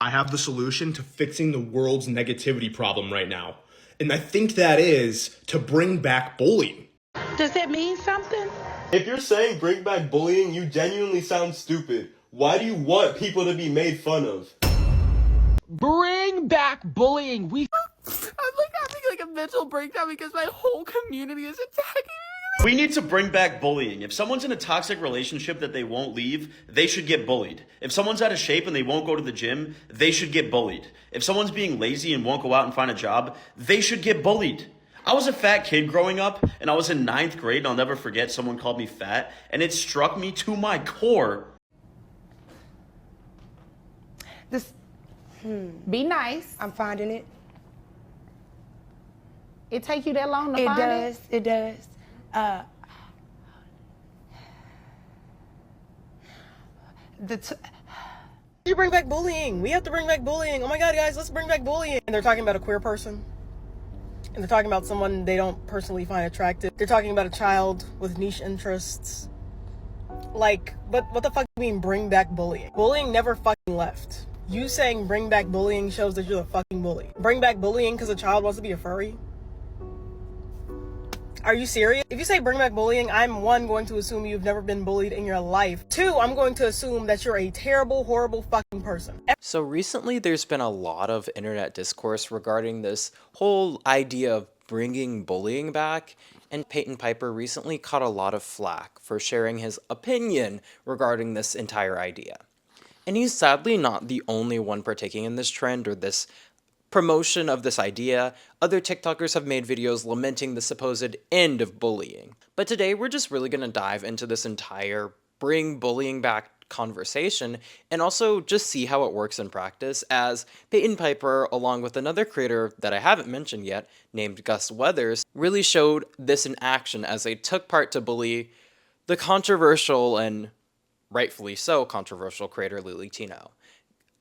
I have the solution to fixing the world's negativity problem right now. And I think that is to bring back bullying. Does that mean something? If you're saying bring back bullying, you genuinely sound stupid. Why do you want people to be made fun of? Bring back bullying. I'm like having a mental breakdown because my whole community is attacking me. We need to bring back bullying. If someone's in a toxic relationship that they won't leave, they should get bullied. If someone's out of shape and they won't go to the gym, they should get bullied. If someone's being lazy and won't go out and find a job, they should get bullied. I was a fat kid growing up, and I was in 9th grade, and I'll never forget someone called me fat, and it struck me to my core. Be nice. I'm finding it. It take you that long to find it? It does. You bring back bullying. We have to bring back bullying. Oh my god, guys, let's bring back bullying. And they're talking about a queer person. And they're talking about someone they don't personally find attractive. They're talking about a child with niche interests. Like, what the fuck do you mean bring back bullying? Bullying never fucking left. You saying bring back bullying shows that you're the fucking bully. Bring back bullying because a child wants to be a furry? Are you serious? If you say bring back bullying, I'm 1, going to assume you've never been bullied in your life. 2, I'm going to assume that you're a terrible, horrible fucking person. So recently there's been a lot of internet discourse regarding this whole idea of bringing bullying back, and Peyton Piper recently caught a lot of flack for sharing his opinion regarding this entire idea. And he's sadly not the only one partaking in this trend or this promotion of this idea. Other TikTokers have made videos lamenting the supposed end of bullying. But today we're just really going to dive into this entire bring bullying back conversation and also just see how it works in practice, as Payton Piper, along with another creator that I haven't mentioned yet named Gus Weathers, really showed this in action as they took part to bully the controversial and rightfully so controversial creator Lillytino.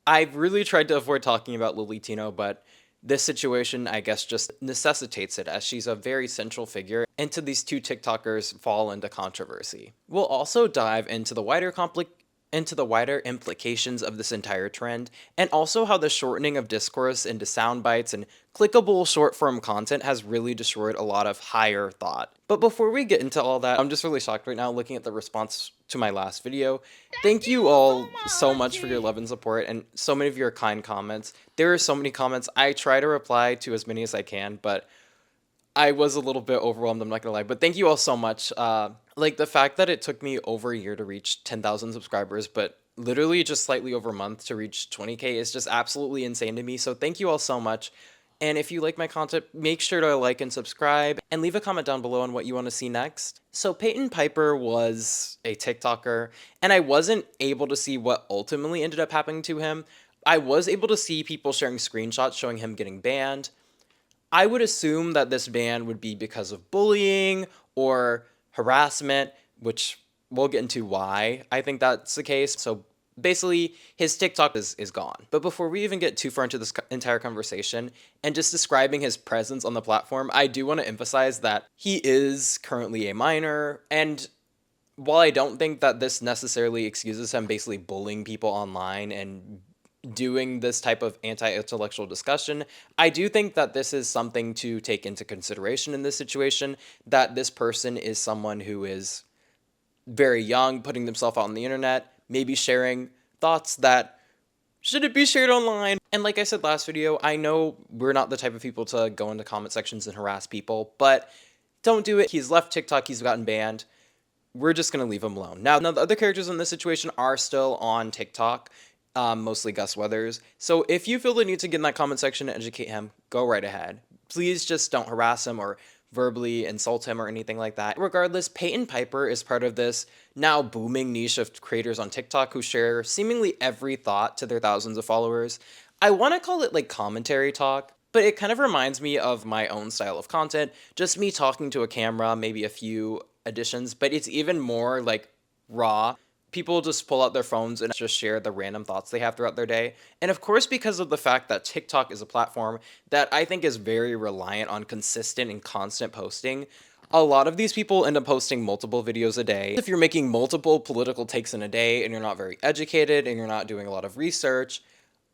I've really tried to avoid talking about Lillytino, but this situation, I guess, just necessitates it, as she's a very central figure, and to these two TikTokers fall into controversy. We'll also dive into the wider implications of this entire trend, and also how the shortening of discourse into sound bites and clickable short-form content has really destroyed a lot of higher thought. But before we get into all that, I'm just really shocked right now looking at the response to my last video. Thank you all so much for your love and support and so many of your kind comments. There are so many comments. I try to reply to as many as I can, but I was a little bit overwhelmed, I'm not gonna lie. But thank you all so much. Like, the fact that it took me over a year to reach 10,000 subscribers, but literally just slightly over a month to reach 20K is just absolutely insane to me. So thank you all so much. And if you like my content, make sure to like and subscribe and leave a comment down below on what you want to see next. So Payton Piper was a TikToker, and I wasn't able to see what ultimately ended up happening to him. I was able to see people sharing screenshots showing him getting banned. I would assume that this ban would be because of bullying or harassment, which we'll get into why I think that's the case. So basically, his TikTok is gone. But before we even get too far into this entire conversation and just describing his presence on the platform, I do want to emphasize that he is currently a minor, and while I don't think that this necessarily excuses him basically bullying people online and doing this type of anti-intellectual discussion, I do think that this is something to take into consideration in this situation, that this person is someone who is very young, putting themselves out on the internet, maybe sharing thoughts that shouldn't be shared online. And like I said last video, I know we're not the type of people to go into comment sections and harass people, but don't do it. He's left TikTok, he's gotten banned. We're just going to leave him alone. Now, the other characters in this situation are still on TikTok, mostly Gus Weathers. So if you feel the need to get in that comment section and educate him, go right ahead. Please just don't harass him or verbally insult him or anything like that. Regardless, Payton Piper is part of this now booming niche of creators on TikTok who share seemingly every thought to their thousands of followers. I want to call it like commentary talk, but it kind of reminds me of my own style of content, just me talking to a camera, maybe a few additions, but it's even more like raw. People just pull out their phones and just share the random thoughts they have throughout their day. And of course, because of the fact that TikTok is a platform that I think is very reliant on consistent and constant posting, a lot of these people end up posting multiple videos a day. If you're making multiple political takes in a day and you're not very educated and you're not doing a lot of research,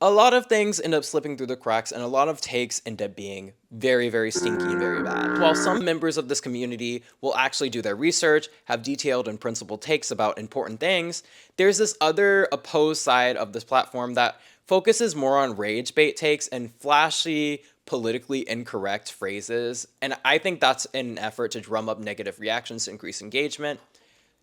a lot of things end up slipping through the cracks, and a lot of takes end up being very, very stinky and very bad. While some members of this community will actually do their research, have detailed and principled takes about important things, there's this other opposed side of this platform that focuses more on rage bait takes and flashy, politically incorrect phrases, and I think that's in an effort to drum up negative reactions to increase engagement.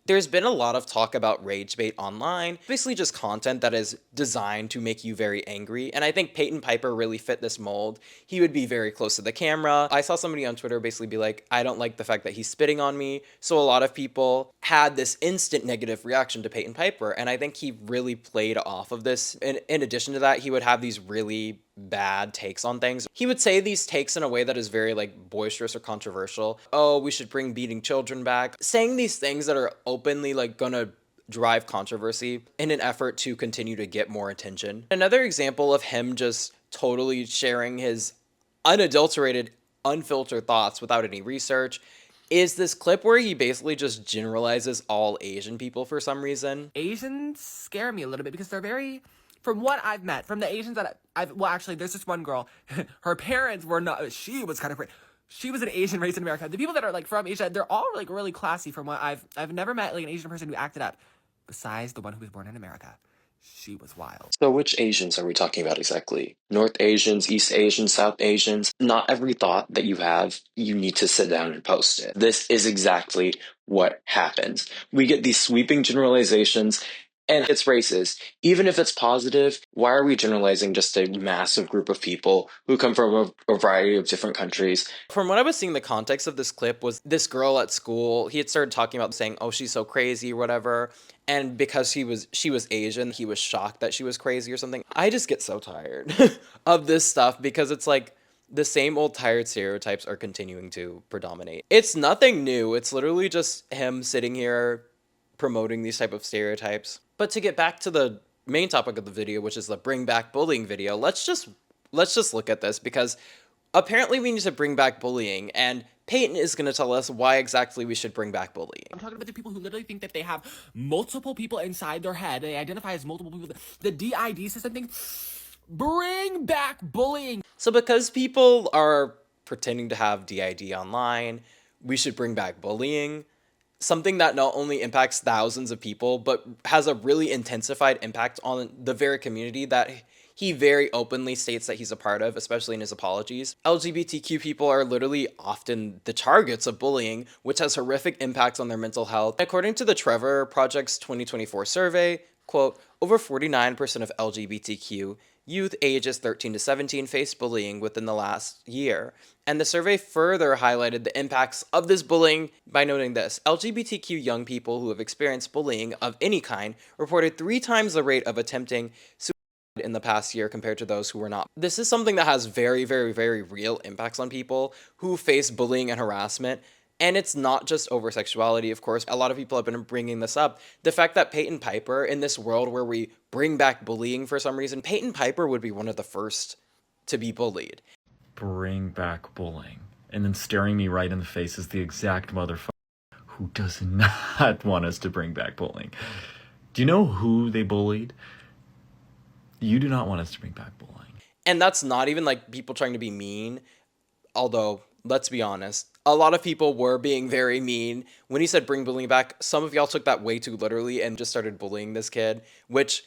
There's been a lot of talk about rage bait online, basically just content that is designed to make you very angry, and I think Peyton Piper really fit this mold. He would be very close to the camera. I saw somebody on Twitter basically be like, I don't like the fact that he's spitting on me, so a lot of people had this instant negative reaction to Peyton Piper, and I think he really played off of this. In addition to that, he would have these really bad takes on things. He would say these takes in a way that is very like boisterous or controversial. Oh, we should bring beating children back. Saying these things that are openly like gonna drive controversy in an effort to continue to get more attention. Another example of him just totally sharing his unadulterated, unfiltered thoughts without any research is this clip where he basically just generalizes all Asian people for some reason. Asians scare me a little bit because they're very, from what I've met, from the Asians that well, actually, there's this one girl, her parents were not, she was kind of great. She was an Asian raised in America. The people that are like from Asia, they're all like really classy from what I've never met like an Asian person who acted up besides the one who was born in America. She was wild. So which Asians are we talking about exactly? North Asians, East Asians, South Asians? Not every thought that you have, you need to sit down and post it. This is exactly what happens. We get these sweeping generalizations, and it's racist. Even if it's positive, why are we generalizing just a massive group of people who come from a variety of different countries? From what I was seeing, the context of this clip was this girl at school. He had started talking about saying, oh, she's so crazy or whatever. And because she was Asian, he was shocked that she was crazy or something. I just get so tired of this stuff because it's like the same old tired stereotypes are continuing to predominate. It's nothing new. It's literally just him sitting here promoting these type of stereotypes. But to get back to the main topic of the video, which is the bring back bullying video, let's just look at this because apparently we need to bring back bullying, and Peyton is going to tell us why exactly we should bring back bullying. I'm talking about the people who literally think that they have multiple people inside their head. They identify as multiple people. The DID system thing. Bring back bullying. So because people are pretending to have DID online, we should bring back bullying. Something that not only impacts thousands of people, but has a really intensified impact on the very community that he very openly states that he's a part of, especially in his apologies. LGBTQ people are literally often the targets of bullying, which has horrific impacts on their mental health. According to the Trevor Project's 2024 survey, quote, over 49% of LGBTQ youth ages 13 to 17 faced bullying within the last year. And the survey further highlighted the impacts of this bullying by noting this. LGBTQ young people who have experienced bullying of any kind reported 3 times the rate of attempting suicide in the past year compared to those who were not. This is something that has very, very, very real impacts on people who face bullying and harassment. And it's not just over sexuality, of course. A lot of people have been bringing this up. The fact that Peyton Piper, in this world where we bring back bullying for some reason, Peyton Piper would be one of the first to be bullied. Bring back bullying. And then staring me right in the face is the exact motherfucker who does not want us to bring back bullying. Do you know who they bullied? You do not want us to bring back bullying. And that's not even like people trying to be mean, although, let's be honest, a lot of people were being very mean. When he said bring bullying back, some of y'all took that way too literally and just started bullying this kid, which,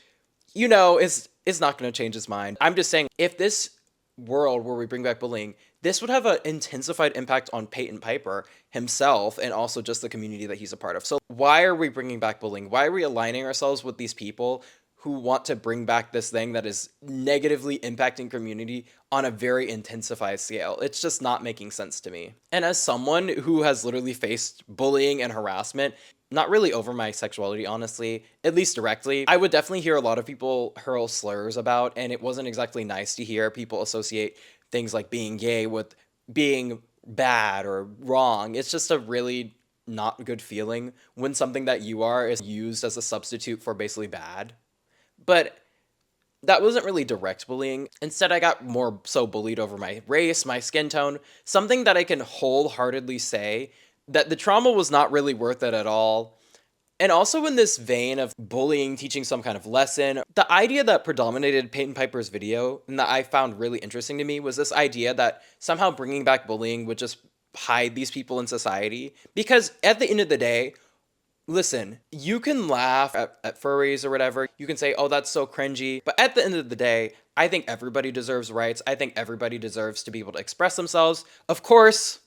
you know, is not going to change his mind. I'm just saying, if this world where we bring back bullying, this would have an intensified impact on Peyton Piper himself and also just the community that he's a part of. So why are we bringing back bullying? Why are we aligning ourselves with these people who want to bring back this thing that is negatively impacting community on a very intensified scale? It's just not making sense to me. And as someone who has literally faced bullying and harassment, not really over my sexuality, honestly, at least directly, I would definitely hear a lot of people hurl slurs about, and it wasn't exactly nice to hear people associate things like being gay with being bad or wrong. It's just a really not good feeling when something that you are is used as a substitute for basically bad. But that wasn't really direct bullying. Instead, I got more so bullied over my race, my skin tone, something that I can wholeheartedly say that the trauma was not really worth it at all. And also in this vein of bullying teaching some kind of lesson, the idea that predominated Peyton Piper's video and that I found really interesting to me was this idea that somehow bringing back bullying would just hide these people in society. Because at the end of the day, listen, you can laugh at furries or whatever. You can say, oh, that's so cringy. But at the end of the day, I think everybody deserves rights. I think everybody deserves to be able to express themselves. Of course,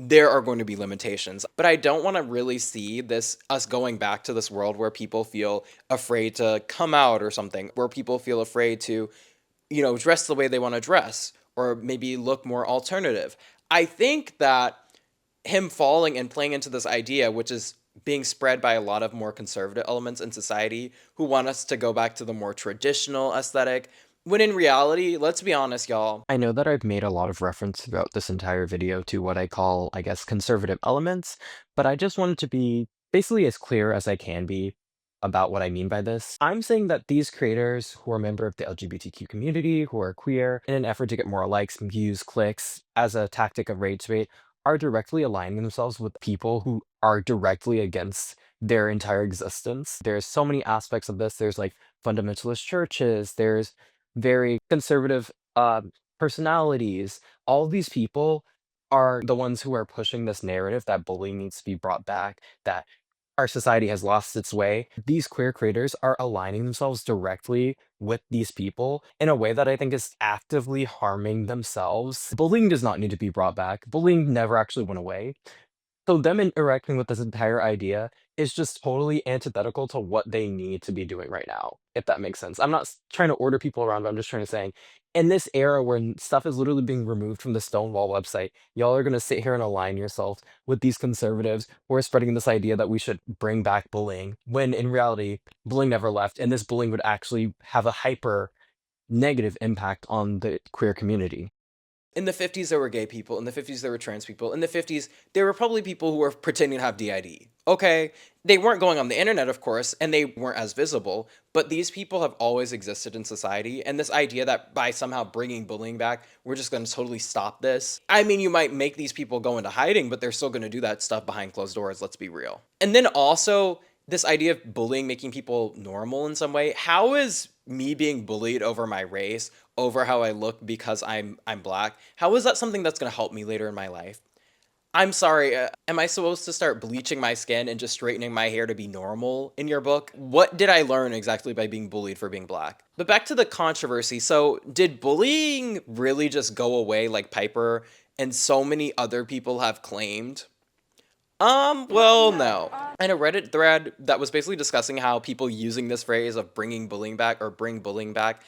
there are going to be limitations, but I don't want to really see us going back to this world where people feel afraid to come out or something, where people feel afraid to, dress the way they want to dress or maybe look more alternative. I think that him falling and playing into this idea, which is being spread by a lot of more conservative elements in society who want us to go back to the more traditional aesthetic, when in reality, let's be honest, y'all. I know that I've made a lot of reference throughout this entire video to what I call, I guess, conservative elements, but I just wanted to be basically as clear as I can be about what I mean by this. I'm saying that these creators who are a member of the LGBTQ community, who are queer, in an effort to get more likes, views, clicks, as a tactic of rage bait, are directly aligning themselves with people who are directly against their entire existence. There's so many aspects of this. There's like fundamentalist churches, there's very conservative personalities. All these people are the ones who are pushing this narrative that bullying needs to be brought back, that our society has lost its way. These queer creators are aligning themselves directly with these people in a way that I think is actively harming themselves. Bullying does not need to be brought back. Bullying never actually went away. So them interacting with this entire idea is just totally antithetical to what they need to be doing right now, if that makes sense. I'm not trying to order people around, but I'm just trying to say, in this era where stuff is literally being removed from the Stonewall website, y'all are going to sit here and align yourself with these conservatives who are spreading this idea that we should bring back bullying, when in reality, bullying never left, and this bullying would actually have a hyper negative impact on the queer community. In the 50s, there were gay people. In the 50s, there were trans people. In the 50s, there were probably people who were pretending to have DID. Okay, they weren't going on the internet, of course, and they weren't as visible, but these people have always existed in society, and this idea that by somehow bringing bullying back, we're just going to totally stop this. I mean, you might make these people go into hiding, but they're still going to do that stuff behind closed doors, let's be real. And then also, this idea of bullying making people normal in some way. How is me being bullied over my race, over how I look because I'm black, how is that something that's going to help me later in my life? I'm sorry, am I supposed to start bleaching my skin and just straightening my hair to be normal in your book? What did I learn exactly by being bullied for being black? But back to the controversy. So did bullying really just go away like Piper and so many other people have claimed? Well, no. In a Reddit thread that was basically discussing how people using this phrase of bringing bullying back or bring bullying back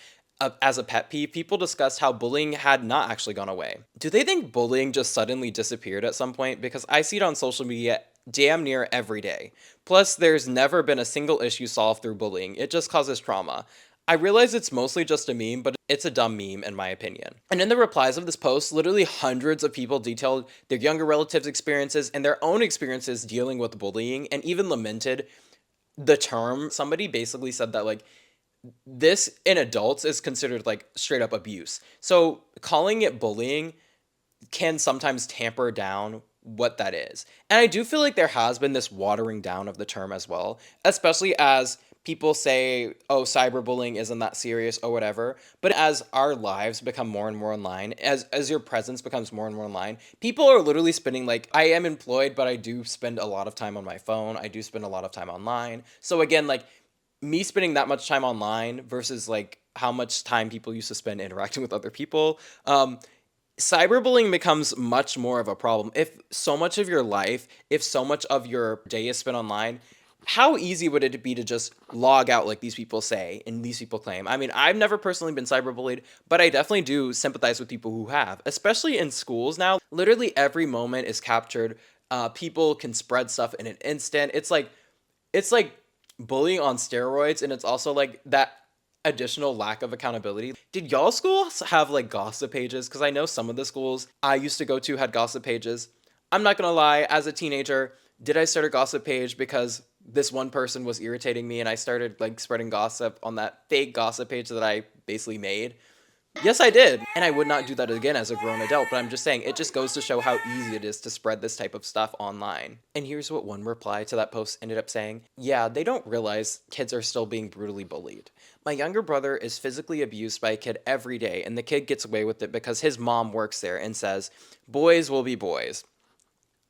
as a pet peeve, people discussed how bullying had not actually gone away. Do they think bullying just suddenly disappeared at some point? Because I see it on social media damn near every day. Plus, there's never been a single issue solved through bullying. It just causes trauma. I realize it's mostly just a meme, but it's a dumb meme in my opinion. And in the replies of this post, literally hundreds of people detailed their younger relatives' experiences and their own experiences dealing with bullying, and even lamented the term. Somebody basically said that like this in adults is considered like straight up abuse. So calling it bullying can sometimes tamper down what that is. And I do feel like there has been this watering down of the term as well, especially as people say, oh, cyberbullying isn't that serious or whatever. But as our lives become more and more online, as your presence becomes more and more online, people are literally spending like, I am employed, but I do spend a lot of time on my phone. I do spend a lot of time online. So again, like me spending that much time online versus like how much time people used to spend interacting with other people, cyberbullying becomes much more of a problem. If so much of your life, if so much of your day is spent online, how easy would it be to just log out like these people say and these people claim? I mean, I've never personally been cyberbullied, but I definitely do sympathize with people who have, especially in schools now. Literally every moment is captured. People can spread stuff in an instant. It's like bullying on steroids, and it's also like that additional lack of accountability. Did y'all schools have like gossip pages? Because I know some of the schools I used to go to had gossip pages. I'm not gonna lie, as a teenager, did I start a gossip page because this one person was irritating me and I started like spreading gossip on that fake gossip page that I basically made? Yes, I did. And I would not do that again as a grown adult, but I'm just saying it just goes to show how easy it is to spread this type of stuff online. And here's what one reply to that post ended up saying. Yeah, they don't realize kids are still being brutally bullied. My younger brother is physically abused by a kid every day, and the kid gets away with it because his mom works there and says, boys will be boys.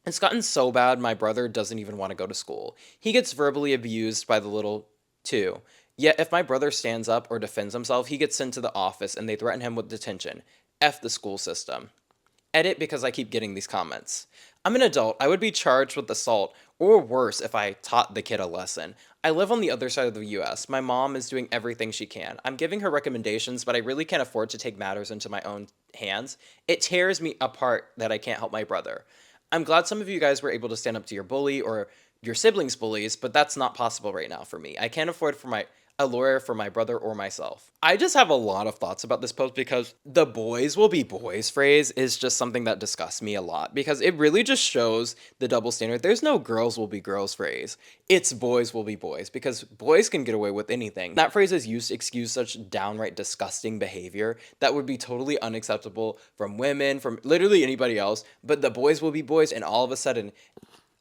It's gotten so bad my brother doesn't even want to go to school. He gets verbally abused by the little too. Yet if my brother stands up or defends himself, he gets sent to the office and they threaten him with detention. F the school system. Edit because I keep getting these comments. I'm an adult. I would be charged with assault or worse if I taught the kid a lesson. I live on the other side of the US. My mom is doing everything she can. I'm giving her recommendations, but I really can't afford to take matters into my own hands. It tears me apart that I can't help my brother. I'm glad some of you guys were able to stand up to your bully or your siblings' bullies, but that's not possible right now for me. I can't afford a lawyer for my brother or myself. I just have a lot of thoughts about this post because the boys will be boys phrase is just something that disgusts me a lot because it really just shows the double standard. There's no girls will be girls phrase. It's boys will be boys because boys can get away with anything. That phrase is used to excuse such downright disgusting behavior that would be totally unacceptable from women, from literally anybody else, but the boys will be boys and all of a sudden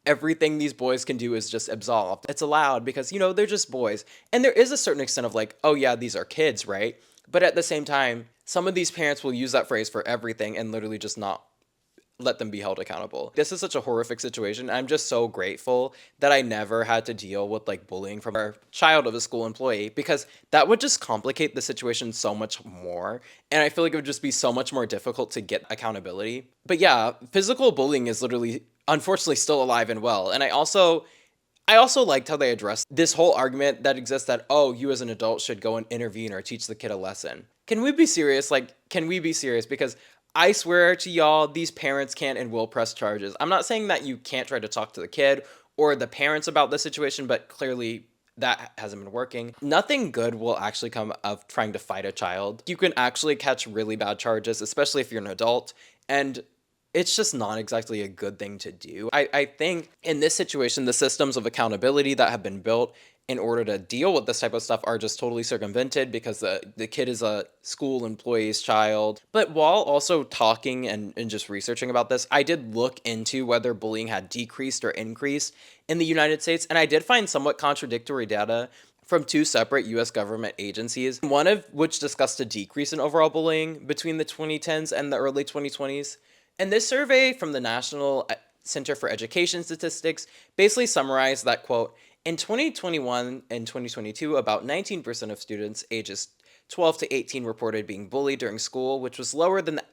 everything these boys can do is just absolved. It's allowed because, you know, they're just boys. And there is a certain extent of like, oh yeah, these are kids, right? But at the same time, some of these parents will use that phrase for everything and literally just not let them be held accountable. This is such a horrific situation. I'm just so grateful that I never had to deal with like bullying from a child of a school employee because that would just complicate the situation so much more. And I feel like it would just be so much more difficult to get accountability. But yeah, physical bullying is literally, unfortunately, still alive and well. And I also liked how they addressed this whole argument that exists that, oh, you as an adult should go and intervene or teach the kid a lesson. Can we be serious? Like, can we be serious? Because I swear to y'all, these parents can and will press charges. I'm not saying that you can't try to talk to the kid or the parents about the situation, but clearly that hasn't been working. Nothing good will actually come of trying to fight a child. You can actually catch really bad charges, especially if you're an adult, and it's just not exactly a good thing to do. I think in this situation, the systems of accountability that have been built in order to deal with this type of stuff are just totally circumvented because the kid is a school employee's child. But while also talking and just researching about this, I did look into whether bullying had decreased or increased in the United States, and I did find somewhat contradictory data from two separate US government agencies, one of which discussed a decrease in overall bullying between the 2010s and the early 2020s. And this survey from the National Center for Education Statistics basically summarized that, quote, in 2021 and 2022, about 19% of students ages 12 to 18 reported being bullied during school, which was lower than the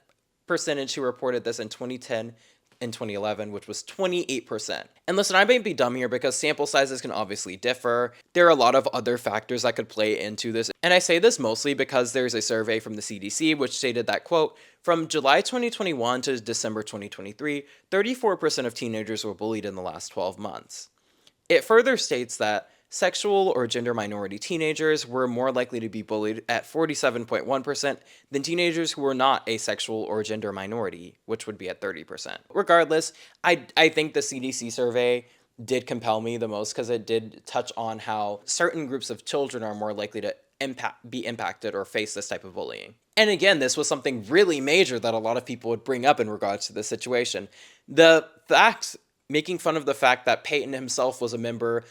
percentage who reported this in 2010 and 2011, which was 28%. And listen, I may be dumb here because sample sizes can obviously differ. There are a lot of other factors that could play into this. And I say this mostly because there's a survey from the CDC which stated that, quote, from July 2021 to December 2023, 34% of teenagers were bullied in the last 12 months. It further states that sexual or gender minority teenagers were more likely to be bullied at 47.1% than teenagers who were not a sexual or gender minority, which would be at 30%. Regardless, I think the CDC survey did compel me the most because it did touch on how certain groups of children are more likely to be impacted or face this type of bullying. And again, this was something really major that a lot of people would bring up in regards to this situation. The facts making fun of the fact that Payton himself was a member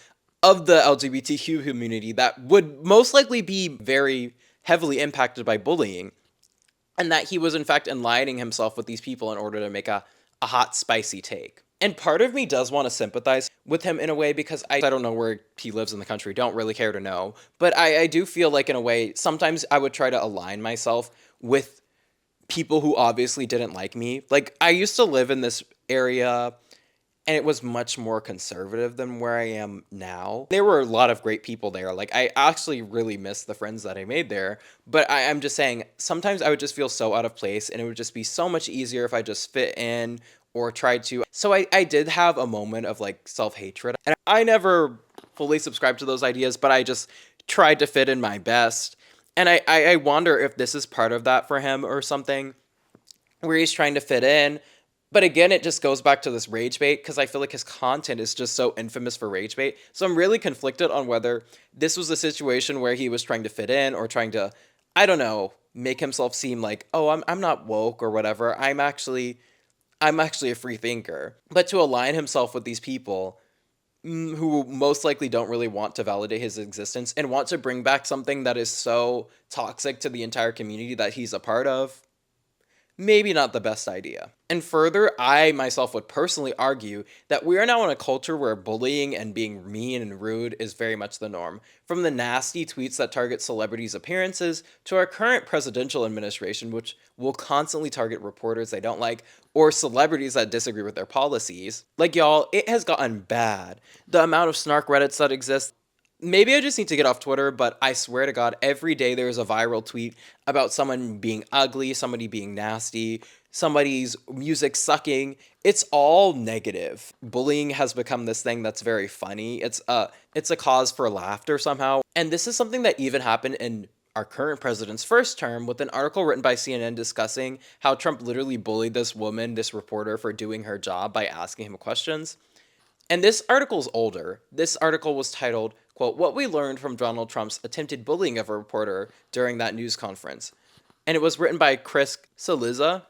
of the LGBTQ community that would most likely be very heavily impacted by bullying, and that he was in fact enlightening himself with these people in order to make a hot, spicy take. And part of me does want to sympathize with him in a way because I don't know where he lives in the country, don't really care to know, but I do feel like in a way, sometimes I would try to align myself with people who obviously didn't like me. Like, I used to live in this area and it was much more conservative than where I am now. There were a lot of great people there. Like, I actually really miss the friends that I made there. But I'm just saying, sometimes I would just feel so out of place, and it would just be so much easier if I just fit in or tried to. So I did have a moment of, like, self-hatred. And I never fully subscribed to those ideas, but I just tried to fit in my best. And I wonder if this is part of that for him or something, where he's trying to fit in. But again, it just goes back to this rage bait because I feel like his content is just so infamous for rage bait. So I'm really conflicted on whether this was a situation where he was trying to fit in or trying to, I don't know, make himself seem like, oh, I'm not woke or whatever. I'm actually a free thinker. But to align himself with these people who most likely don't really want to validate his existence and want to bring back something that is so toxic to the entire community that he's a part of, maybe not the best idea. And further, I myself would personally argue that we are now in a culture where bullying and being mean and rude is very much the norm. From the nasty tweets that target celebrities' appearances to our current presidential administration, which will constantly target reporters they don't like or celebrities that disagree with their policies. Like, y'all, it has gotten bad. The amount of snark Reddits that exist. Maybe I just need to get off Twitter, but I swear to God, every day there's a viral tweet about someone being ugly, somebody being nasty, somebody's music sucking. It's all negative. Bullying has become this thing that's very funny. It's a cause for laughter somehow. And this is something that even happened in our current president's first term, with an article written by CNN discussing how Trump literally bullied this woman, this reporter, for doing her job by asking him questions. And this article's older. This article was titled, quote, "What We Learned from Donald Trump's Attempted Bullying of a Reporter During That News Conference." And it was written by Chris Saliza.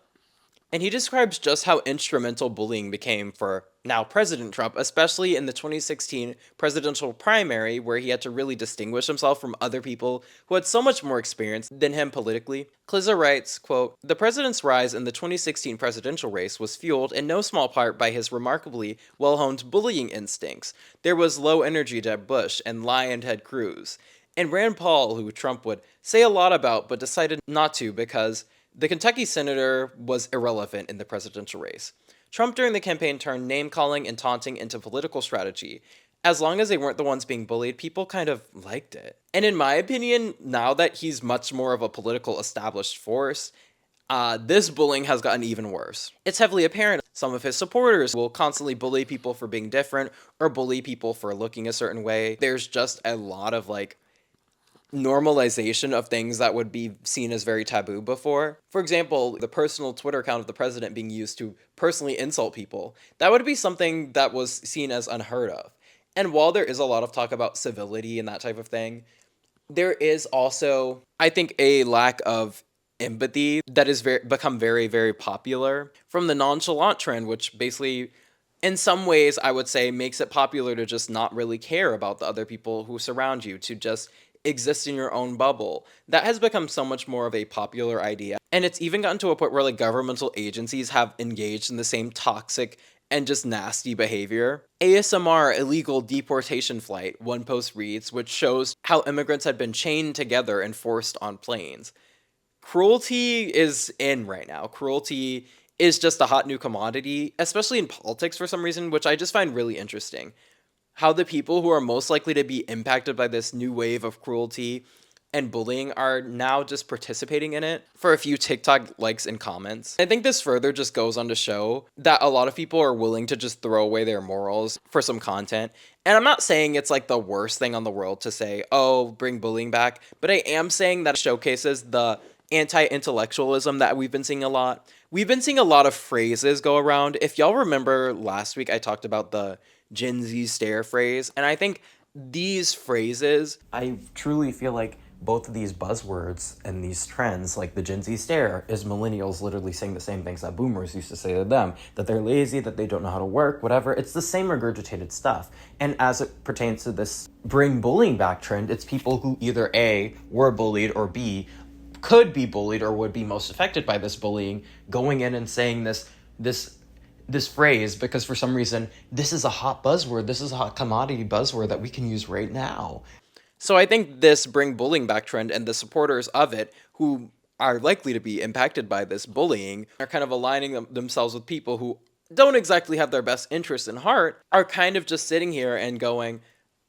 And he describes just how instrumental bullying became for now President Trump, especially in the 2016 presidential primary, where he had to really distinguish himself from other people who had so much more experience than him politically. Kliza writes, quote, "The president's rise in the 2016 presidential race was fueled in no small part by his remarkably well-honed bullying instincts. There was low-energy Jeb Bush and lion Ted Cruz, and Rand Paul, who Trump would say a lot about but decided not to because the Kentucky senator was irrelevant in the presidential race. Trump during the campaign turned name-calling and taunting into political strategy. As long as they weren't the ones being bullied, people kind of liked it. And in my opinion, now that he's much more of a political established force, this bullying has gotten even worse. It's heavily apparent some of his supporters will constantly bully people for being different or bully people for looking a certain way. There's just a lot of normalization of things that would be seen as very taboo before. For example, the personal Twitter account of the president being used to personally insult people. That would be something that was seen as unheard of. And while there is a lot of talk about civility and that type of thing, there is also, I think, a lack of empathy that has become very, very popular from the nonchalant trend, which basically, in some ways, I would say makes it popular to just not really care about the other people who surround you, to just exist in your own bubble. That has become so much more of a popular idea. And it's even gotten to a point where governmental agencies have engaged in the same toxic and just nasty behavior. ASMR illegal deportation flight, one post reads, which shows how immigrants had been chained together and forced on planes. Cruelty is in right now. Cruelty is just a hot new commodity, especially in politics for some reason, which I just find really interesting. How the people who are most likely to be impacted by this new wave of cruelty and bullying are now just participating in it for a few TikTok likes and comments. I think this further just goes on to show that a lot of people are willing to just throw away their morals for some content. And I'm not saying it's the worst thing on the world to say, oh, bring bullying back, but I am saying that it showcases the anti-intellectualism that we've been seeing a lot. We've been seeing a lot of phrases go around. If y'all remember last week, I talked about the Gen Z stare phrase, and I think these phrases, I truly feel like both of these buzzwords and these trends, like the Gen Z stare, is millennials literally saying the same things that boomers used to say to them, that they're lazy, that they don't know how to work, whatever. It's the same regurgitated stuff. And as it pertains to this bring bullying back trend, it's people who either A, were bullied, or B, could be bullied or would be most affected by this bullying, going in and saying this phrase because for some reason this is a hot buzzword, this is a hot commodity buzzword that we can use right now. So I think this bring bullying back trend and the supporters of it who are likely to be impacted by this bullying are kind of aligning themselves with people who don't exactly have their best interests in heart, are kind of just sitting here and going,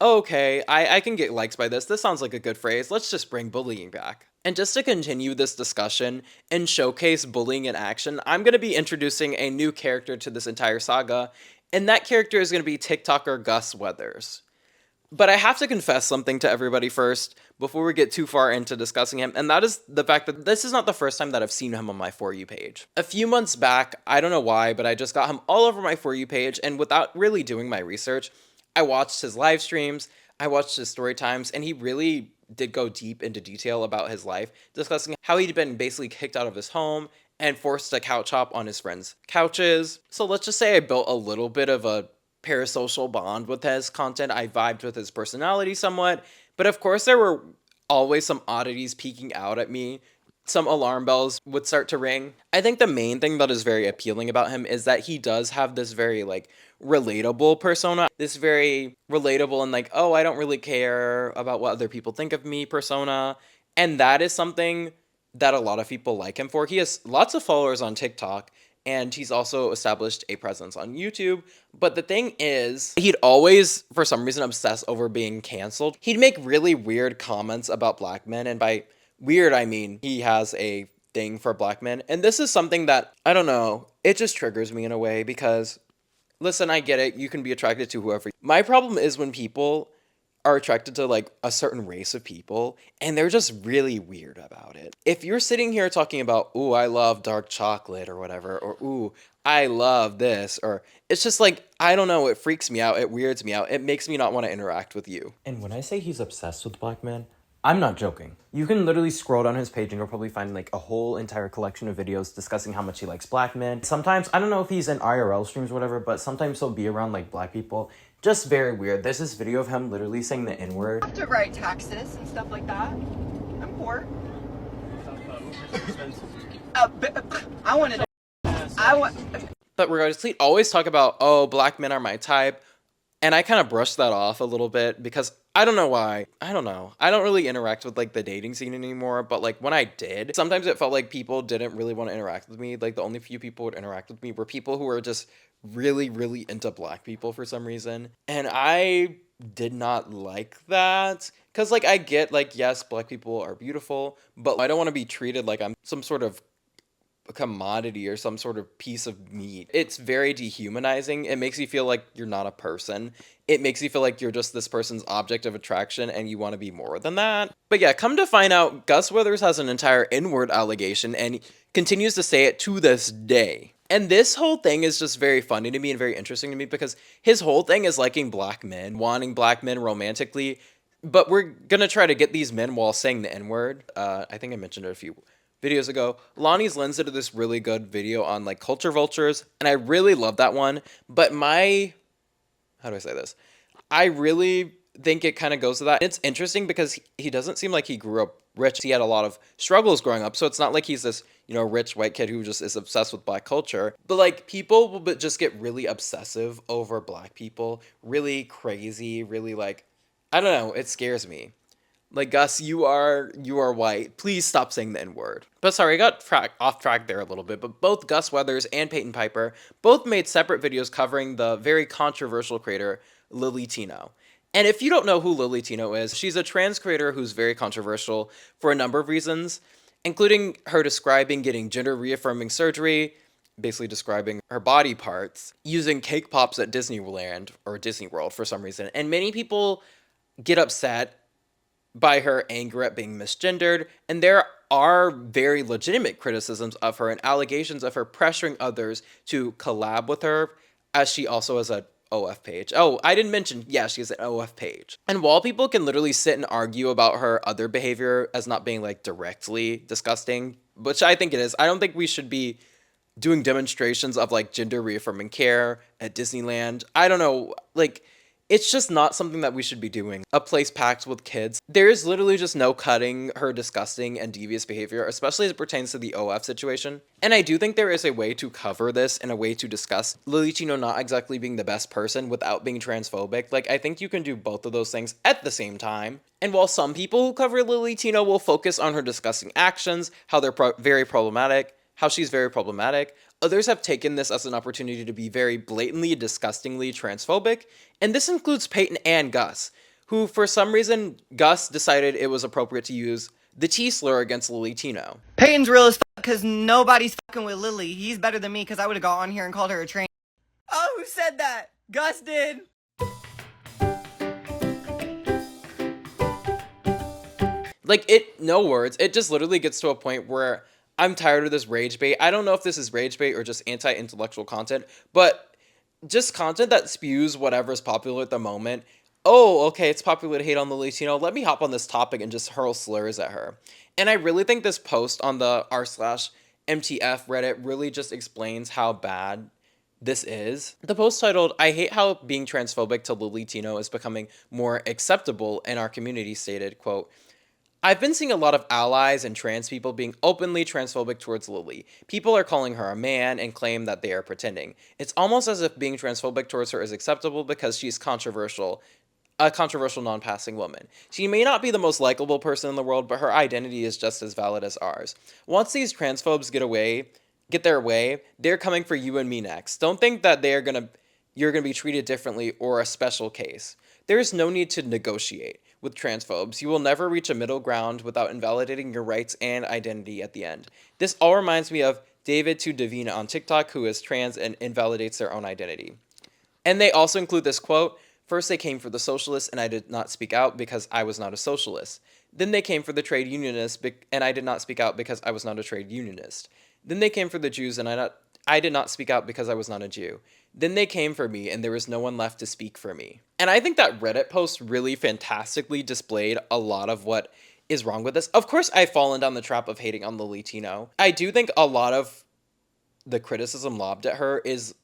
okay, I can get likes by this sounds like a good phrase, let's just bring bullying back. And just to continue this discussion and showcase bullying in action, I'm going to be introducing a new character to this entire saga, and that character is going to be TikToker Gus Weathers. But I have to confess something to everybody first, before we get too far into discussing him, and that is the fact that this is not the first time that I've seen him on my For You page. A few months back, I don't know why, but I just got him all over my For You page, and without really doing my research, I watched his live streams, I watched his story times, and he really did go deep into detail about his life, discussing how he'd been basically kicked out of his home and forced to couch hop on his friends' couches. So let's just say I built a little bit of a parasocial bond with his content. I vibed with his personality somewhat, but of course there were always some oddities peeking out at me. Some alarm bells would start to ring. I think the main thing that is very appealing about him is that he does have this very like relatable persona, this very relatable and like, oh, I don't really care about what other people think of me persona. And that is something that a lot of people like him for. He has lots of followers on TikTok, and he's also established a presence on YouTube. But the thing is, he'd always, for some reason, obsess over being canceled. He'd make really weird comments about black men, and by weird, I mean he has a thing for black men. And this is something that, I don't know, it just triggers me in a way because, listen, I get it, you can be attracted to whoever. My problem is when people are attracted to like a certain race of people and they're just really weird about it. If you're sitting here talking about, ooh, I love dark chocolate or whatever, or ooh, I love this, or it's just like, I don't know, it freaks me out, it weirds me out, it makes me not want to interact with you. And when I say he's obsessed with black men, I'm not joking. You can literally scroll down his page and you'll probably find like a whole entire collection of videos discussing how much he likes black men. Sometimes, I don't know if he's in IRL streams or whatever, but sometimes he'll be around like black people. Just very weird. There's this video of him literally saying the N-word. I have to write taxes and stuff like that. I'm poor. I wanted to... But regardless, he'd always talk about, oh, black men are my type. And I kind of brushed that off a little bit because I don't know why. I don't know. I don't really interact with like the dating scene anymore. But like when I did, sometimes it felt like people didn't really want to interact with me. Like the only few people who would interact with me were people who were just really, really into black people for some reason. And I did not like that. Because like I get like, yes, black people are beautiful, but I don't want to be treated like I'm some sort of a commodity or some sort of piece of meat. It's very dehumanizing. It makes you feel like you're not a person. It makes you feel like you're just this person's object of attraction and you want to be more than that. But yeah, come to find out, Gus Weathers has an entire N-word allegation and he continues to say it to this day. And this whole thing is just very funny to me and very interesting to me because his whole thing is liking black men, wanting black men romantically, but we're gonna try to get these men while saying the N-word. I think I mentioned it a few videos ago. Lonnie's Lens did this really good video on like culture vultures, and I really love that one. But how do I say this? I really think it kind of goes to that. It's interesting because he doesn't seem like he grew up rich. He had a lot of struggles growing up, so it's not like he's this, rich white kid who just is obsessed with black culture. But like people will just get really obsessive over black people, really crazy, really like, I don't know, it scares me. Like, Gus, you are white. Please stop saying the N-word. But sorry, I got off track there a little bit. But both Gus Weathers and Payton Piper both made separate videos covering the very controversial creator Lillytino. And if you don't know who Lillytino is, she's a trans creator who's very controversial for a number of reasons, including her describing getting gender-reaffirming surgery, basically describing her body parts, using cake pops at Disneyland or Disney World for some reason. And many people get upset by her anger at being misgendered, and there are very legitimate criticisms of her and allegations of her pressuring others to collab with her, as she also has a OF page. Oh, I didn't mention, yeah, she has an OF page. And while people can literally sit and argue about her other behavior as not being like directly disgusting, which I think it is, I don't think we should be doing demonstrations of like gender reaffirming care at Disneyland. I don't know, like, it's just not something that we should be doing. A place packed with kids. There is literally just no cutting her disgusting and devious behavior, especially as it pertains to the OF situation. And I do think there is a way to cover this and a way to discuss Lillytino not exactly being the best person without being transphobic. Like, I think you can do both of those things at the same time. And while some people who cover Lillytino will focus on her disgusting actions, how they're very problematic, how she's very problematic, others have taken this as an opportunity to be very blatantly, disgustingly transphobic, and this includes Peyton and Gus, who for some reason, Gus decided it was appropriate to use the T slur against Lillytino. Peyton's real as fuck because nobody's fucking with Lily. He's better than me because I would have got on here and called her a train. Oh, who said that? Gus did. Like, no words. It just literally gets to a point where I'm tired of this rage bait. I don't know if this is rage bait or just anti-intellectual content, but just content that spews whatever's popular at the moment oh, okay, it's popular to hate on Lillytino. Let me hop on this topic and just hurl slurs at her. And I really think this post on the r/MTF Reddit really just explains how bad this is. The post titled, "I hate how being transphobic to Lillytino is becoming more acceptable in our community," stated, quote, "I've been seeing a lot of allies and trans people being openly transphobic towards Lily. People are calling her a man and claim that they are pretending. It's almost as if being transphobic towards her is acceptable because she's a controversial non-passing woman. She may not be the most likable person in the world, but her identity is just as valid as ours. Once these transphobes get their way, they're coming for you and me next. Don't think that you're gonna be treated differently or a special case. There is no need to negotiate with transphobes. You will never reach a middle ground without invalidating your rights and identity at the end. This all reminds me of David to Davina on TikTok, who is trans and invalidates their own identity." And they also include this quote, "First they came for the socialists and I did not speak out because I was not a socialist. Then they came for the trade unionists and I did not speak out because I was not a trade unionist. Then they came for the Jews and I did not speak out because I was not a Jew. Then they came for me and there was no one left to speak for me." And I think that Reddit post really fantastically displayed a lot of what is wrong with this. Of course, I've fallen down the trap of hating on Lillytino. I do think a lot of the criticism lobbed at her is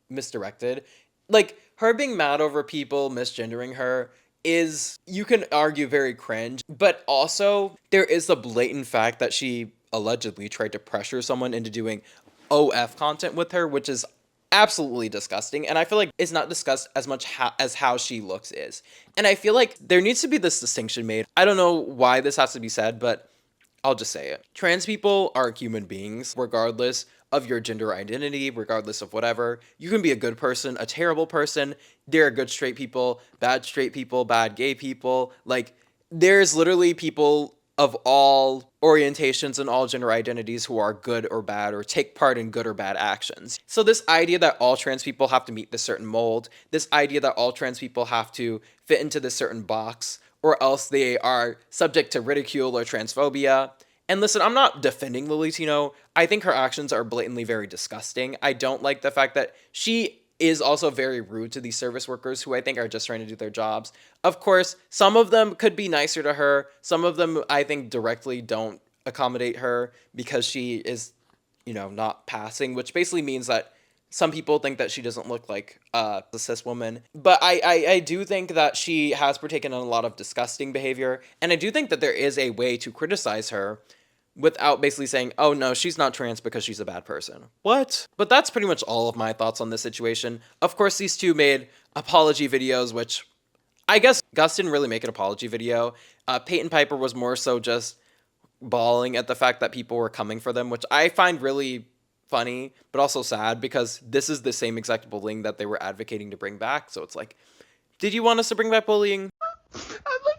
misdirected. Like, her being mad over people misgendering her is, you can argue, very cringe, but also there is the blatant fact that she allegedly tried to pressure someone into doing OF content with her, which is absolutely disgusting, and I feel like it's not discussed as much as how she looks is. And I feel like there needs to be this distinction made. I don't know why this has to be said, but I'll just say it. Trans people are human beings, regardless of your gender identity, regardless of whatever. You can be a good person, a terrible person. There are good straight people, bad gay people. Like, there's literally people of all orientations and all gender identities who are good or bad or take part in good or bad actions. So this idea that all trans people have to meet this certain mold, this idea that all trans people have to fit into this certain box, or else they are subject to ridicule or transphobia. And listen, I'm not defending Lillytino. I think her actions are blatantly very disgusting. I don't like the fact that she is also very rude to these service workers who I think are just trying to do their jobs. Of course, some of them could be nicer to her. Some of them, I think, directly don't accommodate her because she is, not passing, which basically means that some people think that she doesn't look like a cis woman. But I do think that she has partaken in a lot of disgusting behavior. And I do think that there is a way to criticize her without basically saying, oh no, she's not trans because she's a bad person. What? But that's pretty much all of my thoughts on this situation. Of course, these two made apology videos, which I guess Gus didn't really make an apology video. Peyton Piper was more so just bawling at the fact that people were coming for them, which I find really funny, but also sad because this is the same exact bullying that they were advocating to bring back. So it's like, did you want us to bring back bullying? I'm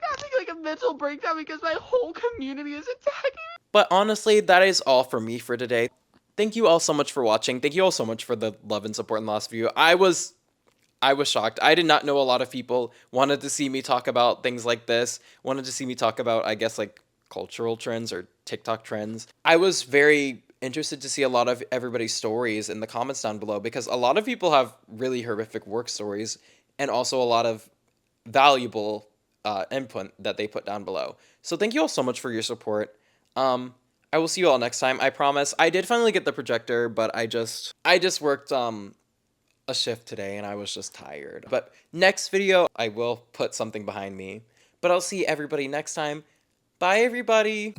having a mental breakdown because my whole community is attacking. But honestly, that is all for me for today. Thank you all so much for watching. Thank you all so much for the love and support in the last video. I was shocked. I did not know a lot of people wanted to see me talk about things like this, wanted to see me talk about, I guess, like cultural trends or TikTok trends. I was very interested to see a lot of everybody's stories in the comments down below because a lot of people have really horrific work stories and also a lot of valuable input that they put down below. So thank you all so much for your support. I will see you all next time. I promise. I did finally get the projector, but I just worked a shift today and I was just tired. But next video, I will put something behind me. But I'll see everybody next time. Bye, everybody.